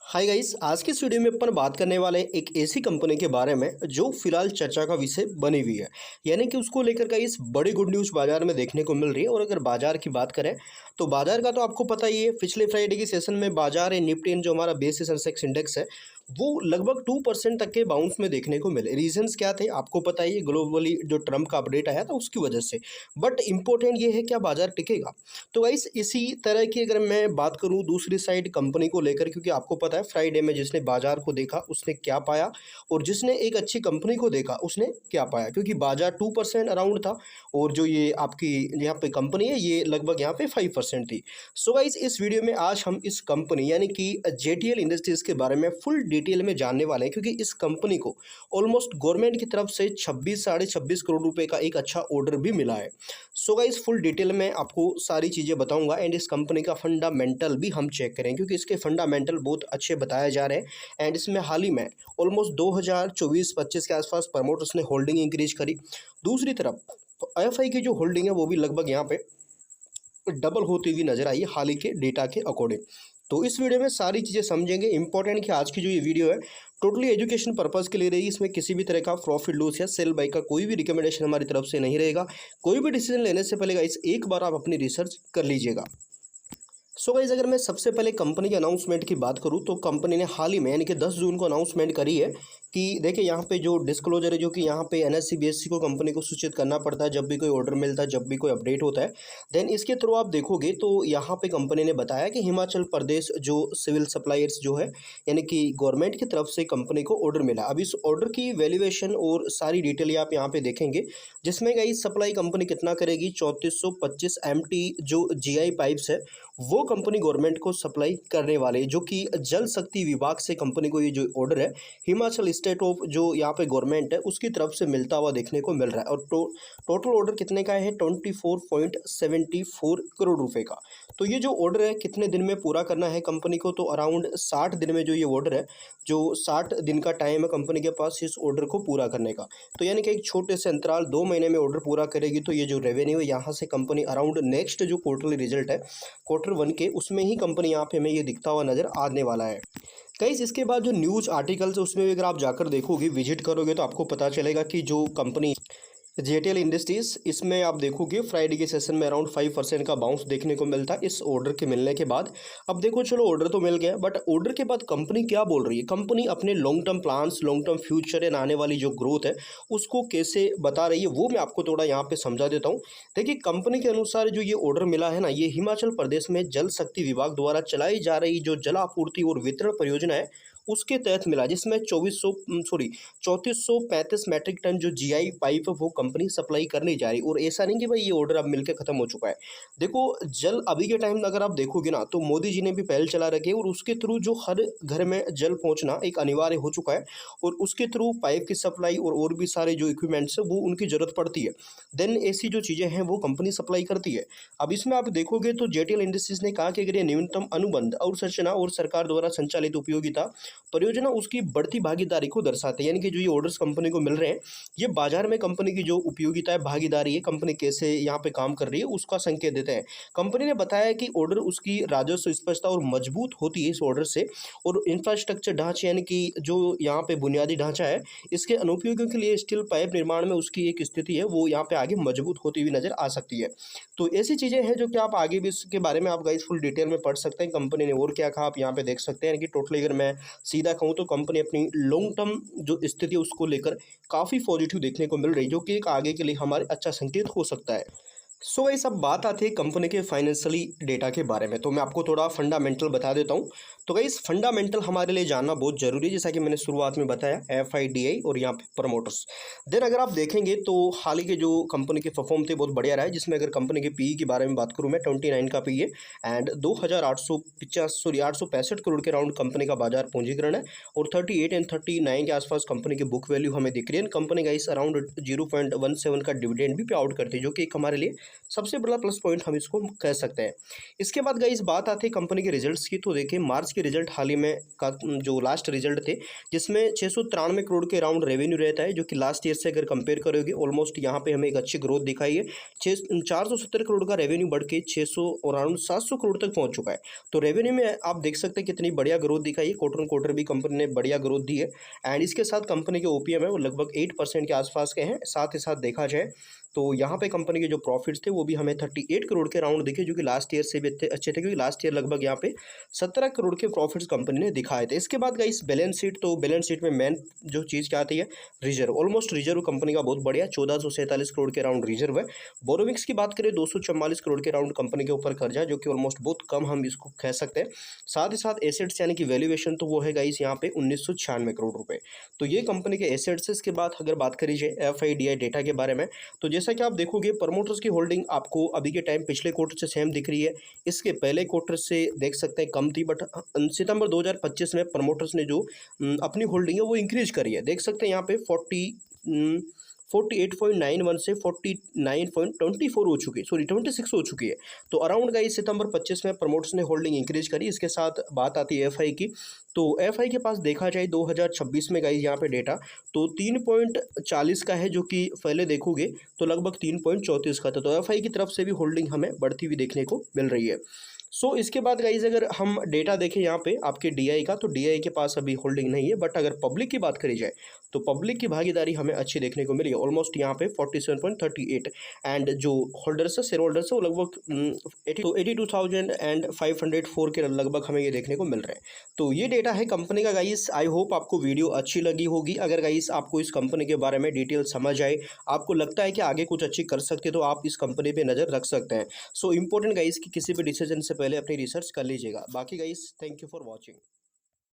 Hi guys, आज की इस वीडियो में अपन बात करने वाले हैं एक ऐसी कंपनी के बारे में जो फिलहाल चर्चा का विषय बनी हुई है। यानी कि उसको लेकर गाइस बड़ी गुड न्यूज़ बाजार में देखने को मिल रही है। और अगर बाजार की बात करें तो बाजार का तो आपको पता ही है, पिछले फ्राइडे की सेशन में बाजार है निफ्टी जो हमारा बेसिस सेंसेक्स इंडेक्स है वो लगभग 2% तक के बाउंस में देखने को मिले। रीजंस क्या थे आपको पता ही है, ग्लोबली जो ट्रम्प का अपडेट आया था उसकी वजह से। बट इंपॉर्टेंट ये है क्या बाजार टिकेगा। तो गाइस इसी तरह की अगर मैं बात करूं दूसरी साइड कंपनी को लेकर, क्योंकि आपको पता है फ्राइडे में जिसने बाजार को देखा उसने क्या पाया और जिसने एक अच्छी कंपनी को देखा उसने क्या पाया, क्योंकि बाजार 2% अराउंड था और जो ये आपकी यहाँ पे कंपनी है ये लगभग यहाँ पे 5% थी। सो गाइस इस वीडियो में आज हम इस कंपनी यानी कि जेटीएल इंडस्ट्रीज के बारे में फुल डिटेल में जानने वाले हैं, क्योंकि इस कंपनी को ऑलमोस्ट गवर्नमेंट की तरफ से 26 करोड़ रुपए का एक अच्छा ऑर्डर भी मिला है। सो गाइस फुल डिटेल में आपको सारी चीज़ें बताऊंगा एंड इस कंपनी का फंडामेंटल भी हम चेक करें, क्योंकि इसके फंडामेंटल बहुत अच्छे बताए जा रहे हैं। एंड इसमें हाल ही में ऑलमोस्ट 2024-25 के आसपास प्रमोटर्स ने होल्डिंग इंक्रीज करी। दूसरी तरफ एफआई की जो होल्डिंग है वो भी लगभग यहाँ पे डबल होती हुई नजर आई है हाल ही के डेटा के अकॉर्डिंग। तो इस वीडियो में सारी चीज़ें समझेंगे। इंपॉर्टेंट कि आज की जो ये वीडियो है टोटली एजुकेशन पर्पज़ के लिए रहेगी। इसमें किसी भी तरह का प्रॉफिट लॉस या सेल बाई का कोई भी रिकमेंडेशन हमारी तरफ से नहीं रहेगा। कोई भी डिसीजन लेने से पहले गाइस एक बार आप अपनी रिसर्च कर लीजिएगा। सो गाइस अगर मैं सबसे पहले कंपनी के अनाउंसमेंट की बात करूं तो कंपनी ने हाल ही में यानी कि 10 जून को अनाउंसमेंट करी है कि देखिए यहाँ पे जो डिस्क्लोजर है, जो कि यहाँ पे एनएससी बीएससी को कंपनी को सूचित करना पड़ता है जब भी कोई ऑर्डर मिलता है, जब भी कोई अपडेट होता है। देन इसके थ्रू आप देखोगे तो यहाँ पे कंपनी ने बताया कि हिमाचल प्रदेश जो सिविल सप्लायर्स जो है यानी कि गवर्नमेंट की तरफ से कंपनी को ऑर्डर मिला। अब इस ऑर्डर की वैल्यूएशन और सारी डिटेल आप यहाँ पे देखेंगे, जिसमें गाइस सप्लाई कंपनी कितना करेगी, 3425 MT जो जीआई पाइप्स है वो कंपनी गवर्नमेंट को सप्लाई करने वाले, जो कि जल शक्ति विभाग से कंपनी को ये जो ऑर्डर है हिमाचल स्टेट ऑफ जो यहाँ पे गवर्नमेंट है उसकी तरफ से मिलता हुआ देखने को मिल रहा है। और टोटल ऑर्डर कितने का है, 24.74 करोड़ रुपए का। तो ये जो ऑर्डर है कितने दिन में पूरा करना है कंपनी को, तो अराउंड 60 दिन में जो ये ऑर्डर है, जो 60 दिन का टाइम है कंपनी के पास इस ऑर्डर को पूरा करने का। तो यानी कि एक छोटे से अंतराल 2 महीने में ऑर्डर पूरा करेगी तो ये जो रेवेन्यू है यहाँ से कंपनी अराउंड नेक्स्ट जो क्वार्टरली रिजल्ट है Q1 के उसमें ही कंपनी यहाँ पे हमें ये दिखता हुआ नजर आने वाला है। गाइस इसके बाद जो न्यूज़ आर्टिकल्स है उसमें भी अगर आप जाकर देखोगे, विजिट करोगे तो आपको पता चलेगा कि जो कंपनी जेटीएल इंडस्ट्रीज इसमें आप देखोगे फ्राइडे के सेशन में अराउंड 5% का बाउंस देखने को मिलता है इस ऑर्डर के मिलने के बाद। अब देखो चलो ऑर्डर तो मिल गया, बट ऑर्डर के बाद कंपनी क्या बोल रही है, कंपनी अपने long term plans, long term future and आने वाली जो ग्रोथ है उसको कैसे बता रही है वो मैं आपको थोड़ा यहाँ पे समझा देता हूँ। देखिए कंपनी के अनुसार जो ये ऑर्डर मिला है ना, ये हिमाचल प्रदेश में जल शक्ति विभाग द्वारा चलाई जा रही जो जल आपूर्ति और वितरण परियोजना है उसके तहत मिला, जिसमें 3435 मैट्रिक टन जो जीआई पाइप है वो कंपनी सप्लाई करने जा रही। और ऐसा नहीं कि भाई ये ऑर्डर अब मिलकर खत्म हो चुका है। देखो जल अभी के टाइम अगर आप देखोगे ना तो मोदी जी ने भी पहल चला रखी है और उसके थ्रू जो हर घर में जल पहुंचना एक अनिवार्य हो चुका है और उसके थ्रू पाइप की सप्लाई और भी सारे जो इक्विपमेंट्स है वो उनकी जरूरत पड़ती है। देन ऐसी जो चीज़ें हैं वो कंपनी सप्लाई करती है। अब इसमें आप देखोगे तो जेटीएल इंडस्ट्रीज ने कहा कि अगर ये न्यूनतम अनुबंध अवसंरचना और सरकार द्वारा संचालित उपयोगिता परियोजना उसकी बढ़ती भागीदारी को दर्शाते हैं, यानी कि जो ये ऑर्डर्स कंपनी को मिल रहे हैं ये बाजार में कंपनी की जो उपयोगिता है, भागीदारी है, कंपनी कैसे यहाँ पे काम कर रही है उसका संकेत देते हैं। कंपनी ने बताया कि ऑर्डर उसकी राजस्व स्पष्टता और मजबूत होती है इस ऑर्डर से, और इंफ्रास्ट्रक्चर ढांचे यानी कि जो यहाँ पे बुनियादी ढांचा है इसके अनुपयोगियों के लिए स्टील पाइप निर्माण में उसकी एक स्थिति है वो यहाँ पे आगे मजबूत होती हुई नजर आ सकती है। तो ऐसी चीज़ें हैं जो कि आप आगे भी इसके बारे में आप गाइस फुल डिटेल में पढ़ सकते हैं कंपनी ने और क्या कहा आप यहाँ पे देख सकते हैं। यानी कि टोटली अगर मैं सीधा कहूँ तो कंपनी अपनी लॉन्ग टर्म जो स्थिति है उसको लेकर काफ़ी पॉजिटिव देखने को मिल रही है, जो कि एक आगे के लिए हमारे अच्छा संकेत हो सकता है। सो ये सब बात आती है कंपनी के फाइनेंशियली डेटा के बारे में, तो मैं आपको थोड़ा फंडामेंटल बता देता हूँ। तो गाइस फंडामेंटल हमारे लिए जानना बहुत जरूरी है, जैसा कि मैंने शुरुआत में बताया एफआईडीआई और यहाँ पे प्रमोटर्स। देन अगर आप देखेंगे तो हाल ही के जो कंपनी के परफॉर्म थे बहुत बढ़िया रहा है, जिसमें अगर कंपनी के पीई के बारे में बात करूँ मैं 29 का पीई है एंड 865 करोड़ के राउंड कंपनी का बाजार पूंजीकरण है और 38 एंड 39 के आसपास कंपनी की बुक वैल्यू हमें दिख रही है। कंपनी गाइस अराउंड 0.17 का डिविडेंड भी पे आउट करती है, जो कि एक हमारे लिए सबसे बड़ा प्लस पॉइंट हम इसको कह सकते हैं। इसके बाद गाइस बात आती है कंपनी के रिजल्ट्स की, तो देखिए मार्च के रिजल्ट हाल ही में का जो लास्ट रिजल्ट थे, जिसमें 693 करोड़ के अराउंड रेवेन्यू रहता है, जो कि लास्ट ईयर से अगर कंपेयर करोगे ऑलमोस्ट यहाँ पे हमें एक अच्छी ग्रोथ दिखाई है। 470 करोड़ का रेवेन्यू बढ़ के 600 और अराउंड 700 करोड़ तक पहुंच चुका है। तो रेवेन्यू में आप देख सकते हैं कितनी बढ़िया ग्रोथ दिखाई है, क्वार्टर ऑन क्वार्टर भी कंपनी ने बढ़िया ग्रोथ दी है। एंड इसके साथ कंपनी के ओपीएम है वो लगभग 8% के आसपास के हैं। साथ ही साथ देखा जाए तो यहाँ पे कंपनी के जो प्रॉफिट्स थे वो भी हमें 38 करोड़ के राउंड दिखे, जो कि लास्ट ईयर से भी अच्छे थे, क्योंकि लास्ट ईयर लगभग यहाँ पे 17 करोड़ के प्रॉफिट्स कंपनी ने दिखाए थे। इसके बाद गाइस बैलेंस शीट, तो बैलेंस शीट में मेन जो चीज़ क्या आती है, रिजर्व। ऑलमोस्ट रिजर्व कंपनी का बहुत बढ़िया 1447 करोड़ के राउंड रिजर्व है। बोरोविंग्स की बात करें 244 करोड़ के राउंड कंपनी के ऊपर कर्जा, जो कि ऑलमोस्ट बहुत कम हम इसको कह सकते हैं। साथ ही साथ एसेट्स यानी कि वैल्यूएशन, तो वो है गाइस यहाँ पे 1996 करोड़ रुपए। तो ये कंपनी के एसेट्स। इसके बाद अगर बात करी जाए एफआईडीआई डेटा के बारे में, तो जैसा कि आप देखोगे प्रमोटर्स की होल्डिंग आपको अभी के टाइम पिछले क्वार्टर से सेम दिख रही है, इसके पहले क्वार्टर से देख सकते हैं कम थी, बट सितंबर 2025 में प्रमोटर्स ने जो अपनी होल्डिंग है वो इंक्रीज करी है। देख सकते हैं यहाँ पे 48.91 से 49.24 हो चुकी है, सॉरी 26 हो चुकी है। तो अराउंड गाइस सितंबर 25 में प्रमोटर्स ने होल्डिंग इंक्रीज करी। इसके साथ बात आती है एफआई की, तो एफआई के पास देखा जाए 2026 में गाइस यहाँ पे डेटा तो 3.40 का है, जो कि पहले देखोगे तो लगभग 3.34 का था। तो एफआई की तरफ से भी होल्डिंग हमें बढ़ती हुई देखने को मिल रही है। इसके बाद गाइज अगर हम डेटा देखें यहाँ पे आपके डीआई का, तो डीआई के पास अभी होल्डिंग नहीं है, बट अगर पब्लिक की बात करी जाए तो पब्लिक की भागीदारी हमें अच्छी देखने को मिली है, ऑलमोस्ट यहाँ पे 47.38। एंड जो होल्डर्स है, शेयर होल्डर्स है, वो लगभग 82,504 के लगभग हमें ये देखने को मिल रहे हैं। तो ये डेटा है कंपनी का गाइस। आई होप आपको वीडियो अच्छी लगी होगी। अगर गाइस आपको इस कंपनी के बारे में डिटेल समझ आए, आपको लगता है कि आगे कुछ अच्छी कर सकते, तो आप इस कंपनी पे नज़र रख सकते हैं। इंपॉर्टेंट गाइस कि किसी भी डिसीजन से पहले अपनी रिसर्च कर लीजिएगा। बाकी guys thank you for watching.